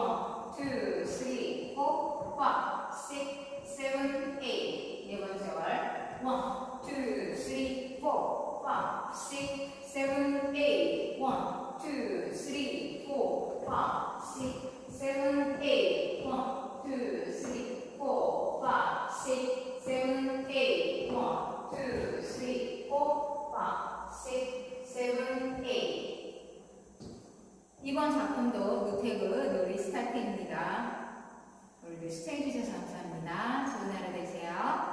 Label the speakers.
Speaker 1: 1, 2, 3, 4, 5, 6, 7, 8. 네 번째 월 1, 2, 3, 4, 5, 6, 7, 8. 1, 2, 3, 4, 5, 6, 7, 8. 1, 2, 3, 4, 5, 6, 7, 8. 1, 2, 3, 4, 5, 6, 7, 8. 이번 작품도 노태그 놀이 스타트입니다. 오늘도 시청해주셔서 감사합니다. 좋은 하루 되세요.